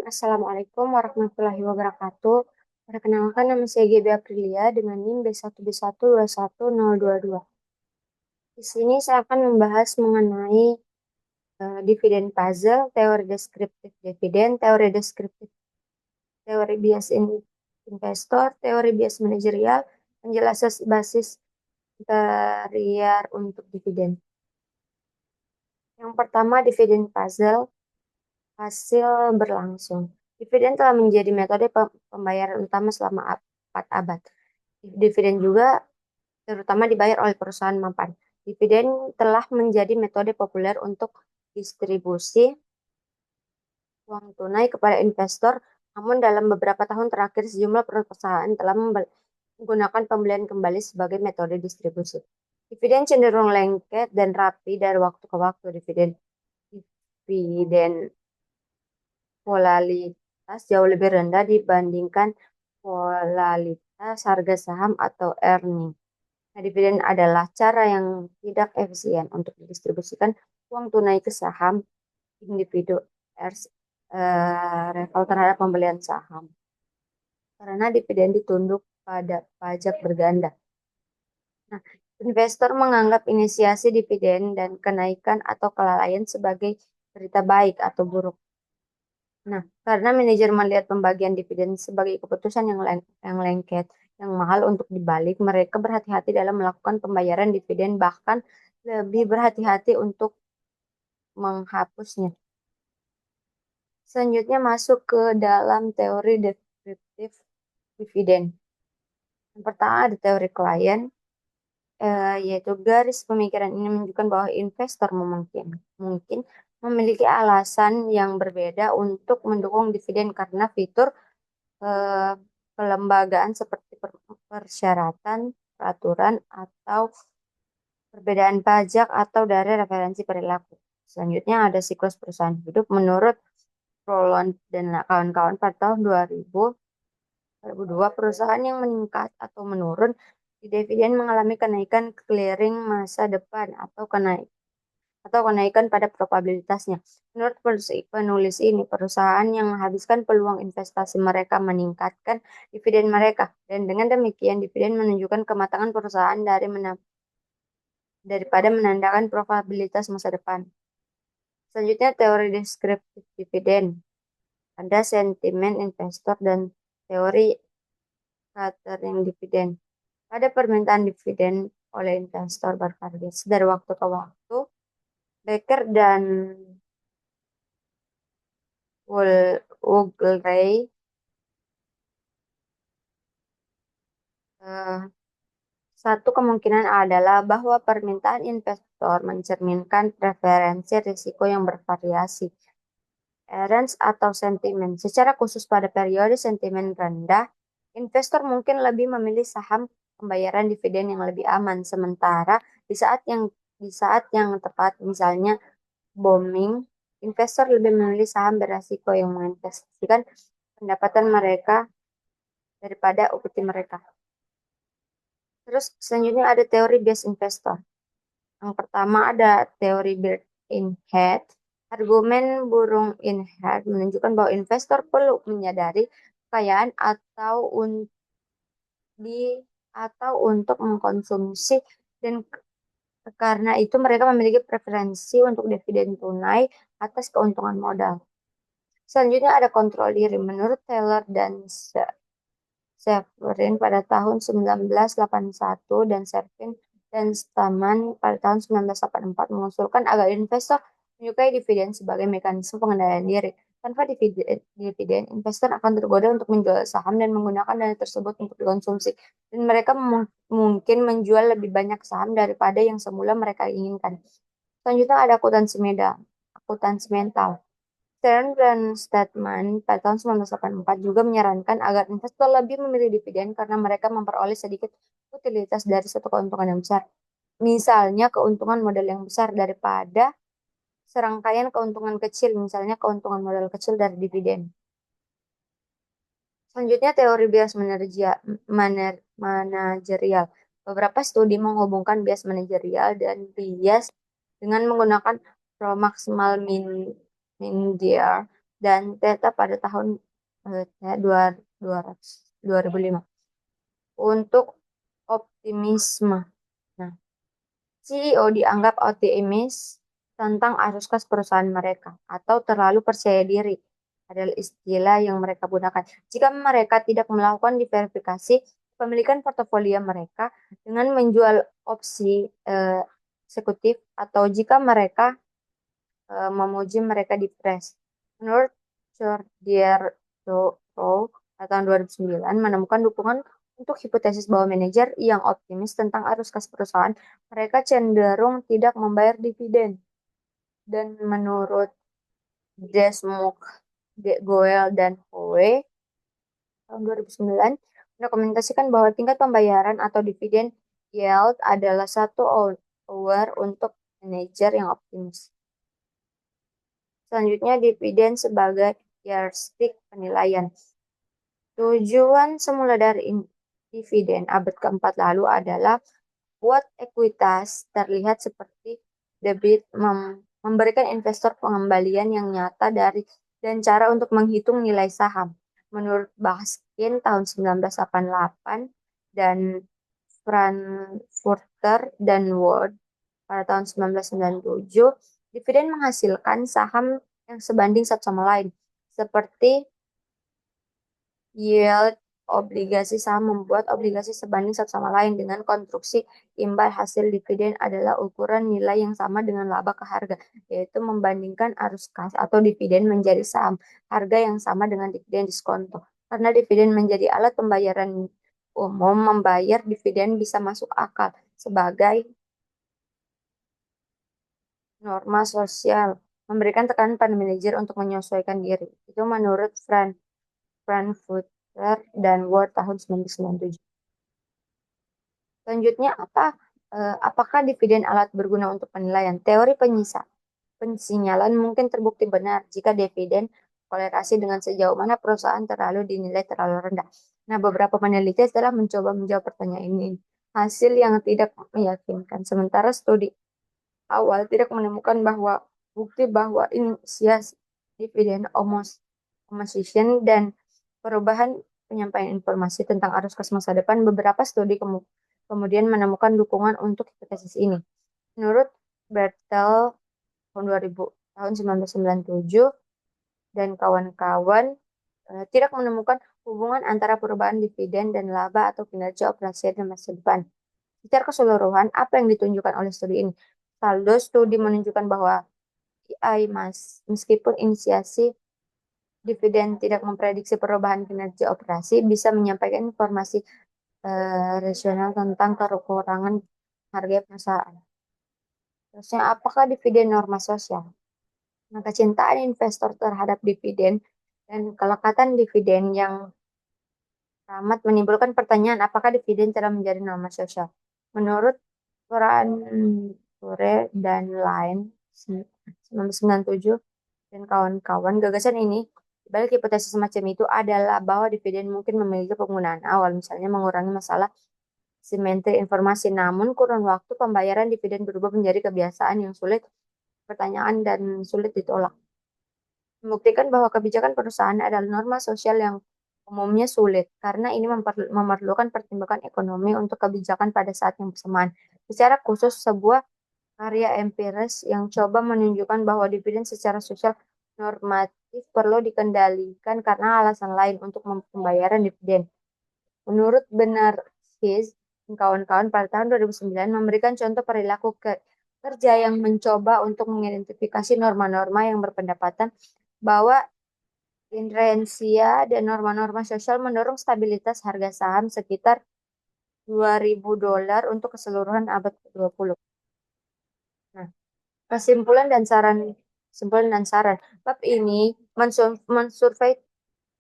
Assalamualaikum warahmatullahi wabarakatuh. Perkenalkan nama saya Gibi Aprilia dengan NIM B1B121022. Di sini saya akan membahas mengenai dividen puzzle, teori deskriptif dividen, teori deskriptif, teori bias investor, teori bias manajerial, penjelasan basis interior untuk dividen. Yang pertama, dividen puzzle. Hasil berlangsung. Dividen telah menjadi metode pembayaran utama selama 4 abad. Dividen juga terutama dibayar oleh perusahaan mapan. Dividen telah menjadi metode populer untuk distribusi uang tunai kepada investor, namun dalam beberapa tahun terakhir sejumlah perusahaan telah menggunakan pembelian kembali sebagai metode distribusi. Dividen cenderung lengket dan rapi dari waktu ke waktu. Dividen volatilitas jauh lebih rendah dibandingkan volatilitas harga saham atau earning. Nah, dividen adalah cara yang tidak efisien untuk didistribusikan uang tunai ke saham individu level terhadap pembelian saham. Karena dividen ditunduk pada pajak berganda. Nah, investor menganggap inisiasi dividen dan kenaikan atau kelalaian sebagai berita baik atau buruk. Nah, karena manajer melihat pembagian dividen sebagai keputusan yang lengket, yang mahal untuk dibalik, mereka berhati-hati dalam melakukan pembayaran dividen, bahkan lebih berhati-hati untuk menghapusnya. Selanjutnya masuk ke dalam teori deskriptif dividen. Yang pertama ada teori klien, yaitu garis pemikiran ini menunjukkan bahwa investor mungkin memiliki alasan yang berbeda untuk mendukung dividen karena fitur eh, kelembagaan seperti persyaratan, peraturan, atau perbedaan pajak atau dari referensi perilaku. Selanjutnya ada siklus perusahaan hidup menurut Rowland dan kawan-kawan pada tahun 2002 perusahaan yang meningkat atau menurun di dividen mengalami kenaikan clearing masa depan atau kenaikan pada probabilitasnya. Menurut penulis ini, perusahaan yang menghabiskan peluang investasi mereka meningkatkan dividen mereka, dan dengan demikian dividen menunjukkan kematangan perusahaan daripada menandakan probabilitas masa depan. Selanjutnya, teori deskriptif dividen. Ada sentimen investor dan teori catering dividen. Pada permintaan dividen oleh investor bervariasi dari waktu ke waktu. Becker dan Woolray satu kemungkinan adalah bahwa permintaan investor mencerminkan preferensi risiko yang bervariasi, range atau sentimen. Secara khusus pada periode sentimen rendah, investor mungkin lebih memilih saham pembayaran dividen yang lebih aman, sementara di saat yang tepat, misalnya booming, investor lebih memilih saham beresiko yang menginvestasikan pendapatan mereka daripada equity mereka. Terus selanjutnya ada teori bias investor. Yang pertama ada teori bird in hand. Argumen burung in hand menunjukkan bahwa investor perlu menyadari kekayaan atau untuk mengkonsumsi, dan karena itu mereka memiliki preferensi untuk dividen tunai atas keuntungan modal. Selanjutnya ada kontrol diri. Menurut Taylor dan Severin pada tahun 1981 dan Servin dan Staman pada tahun 1984 mengusulkan agar investor menyukai dividen sebagai mekanisme pengendalian diri. Tanpa dividen, investor akan tergoda untuk menjual saham dan menggunakan dana tersebut untuk dikonsumsi. Dan mereka mungkin menjual lebih banyak saham daripada yang semula mereka inginkan. Selanjutnya ada akuntansi mental. Stern dan Statman pada tahun 1984 juga menyarankan agar investor lebih memilih dividen karena mereka memperoleh sedikit utilitas dari satu keuntungan yang besar. Misalnya keuntungan modal yang besar daripada serangkaian keuntungan kecil, misalnya keuntungan modal kecil dari dividen. Selanjutnya teori bias manajerial. Beberapa studi menghubungkan bias manajerial dan bias dengan menggunakan pro maksimal min dan Theta pada tahun 2005 untuk optimisme. Nah, CEO dianggap optimis tentang arus kas perusahaan mereka atau terlalu percaya diri adalah istilah yang mereka gunakan. Jika mereka tidak melakukan diverifikasi pemilikan portofolio mereka dengan menjual opsi eksekutif atau jika mereka memuji mereka di press. Menurut Jordier Rowe tahun 2009 menemukan dukungan untuk hipotesis bahwa manajer yang optimis tentang arus kas perusahaan, mereka cenderung tidak membayar dividen. Dan menurut Desmond, Goel, dan Howe tahun 2009 mendokumentasikan bahwa tingkat pembayaran atau dividen yield adalah satu aware untuk manajer yang optimis. Selanjutnya, dividen sebagai yardstick penilaian. Tujuan semula dari dividen abad keempat lalu adalah buat ekuitas terlihat seperti debit memberikan investor pengembalian yang nyata dari dan cara untuk menghitung nilai saham. Menurut Baskin tahun 1988 dan Frankfurter dan Ward pada tahun 1997, dividen menghasilkan saham yang sebanding satu sama lain, seperti yield obligasi saham membuat obligasi sebanding satu sama lain dengan konstruksi imbal hasil dividen adalah ukuran nilai yang sama dengan laba ke harga, yaitu membandingkan arus kas atau dividen menjadi saham harga yang sama dengan dividen diskonto. Karena dividen menjadi alat pembayaran umum, membayar dividen bisa masuk akal sebagai norma sosial, memberikan tekanan pada manajer untuk menyesuaikan diri. Itu menurut Frankfurter dan Ward tahun 1997. Selanjutnya apakah dividen alat berguna untuk penilaian? Teori pensinyalan mungkin terbukti benar jika dividen kolerasi dengan sejauh mana perusahaan terlalu dinilai terlalu rendah. Nah, beberapa peneliti telah mencoba menjawab pertanyaan ini. Hasil yang tidak meyakinkan. Sementara studi awal tidak menemukan bukti bahwa inisiasi dividen opposition dan perubahan penyampaian informasi tentang arus kas masa depan. Beberapa studi kemudian menemukan dukungan untuk hipotesis ini. Menurut Bertel tahun 2000, tahun 1997 dan kawan-kawan tidak menemukan hubungan antara perubahan dividen dan laba atau kinerja operasi di masa depan. Secara keseluruhan, apa yang ditunjukkan oleh studi ini? Saldo studi menunjukkan bahwa meskipun inisiasi dividen tidak memprediksi perubahan kinerja operasi, bisa menyampaikan informasi rasional tentang kekurangan harga perusahaan. Terusnya, apakah dividen norma sosial? Nah, kecintaan investor terhadap dividen dan kelekatan dividen yang amat menimbulkan pertanyaan apakah dividen telah menjadi norma sosial. Menurut Ture dan lain 1997 dan kawan-kawan, gagasan ini balik hipotesis semacam itu adalah bahwa dividen mungkin memiliki penggunaan awal, misalnya mengurangi masalah simetri informasi. Namun kurun waktu pembayaran dividen berubah menjadi kebiasaan yang sulit pertanyaan dan sulit ditolak. Membuktikan bahwa kebijakan perusahaan adalah norma sosial yang umumnya sulit, karena ini memerlukan pertimbangan ekonomi untuk kebijakan pada saat yang bersamaan. Secara khusus, sebuah karya empiris yang coba menunjukkan bahwa dividen secara sosial normatif perlu dikendalikan karena alasan lain untuk pembayaran dividen. Menurut His dan kawan-kawan pada tahun 2009 memberikan contoh perilaku kerja yang mencoba untuk mengidentifikasi norma-norma yang berpendapatan bahwa inersia dan norma-norma sosial mendorong stabilitas harga saham sekitar $2.000 untuk keseluruhan abad ke-20. Nah, kesimpulan dan saran. Bab ini mensurvei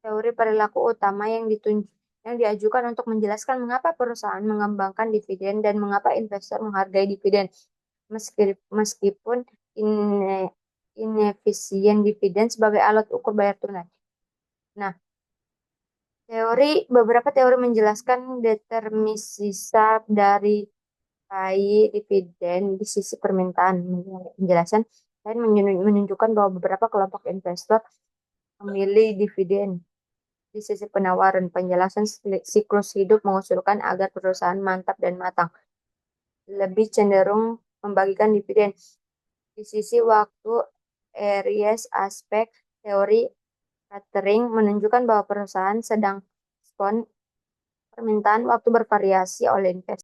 teori perilaku utama yang diajukan untuk menjelaskan mengapa perusahaan mengembangkan dividen dan mengapa investor menghargai dividen meskipun inefisien dividen sebagai alat ukur bayar tunai. Nah, beberapa teori menjelaskan determinisme dari dividen di sisi permintaan. Penjelasan lain menunjukkan bahwa beberapa kelompok investor memilih dividen. Di sisi penawaran, penjelasan siklus hidup mengusulkan agar perusahaan mantap dan matang lebih cenderung membagikan dividen. Di sisi waktu, Aries aspek teori catering menunjukkan bahwa perusahaan sedang respon permintaan waktu bervariasi oleh investor.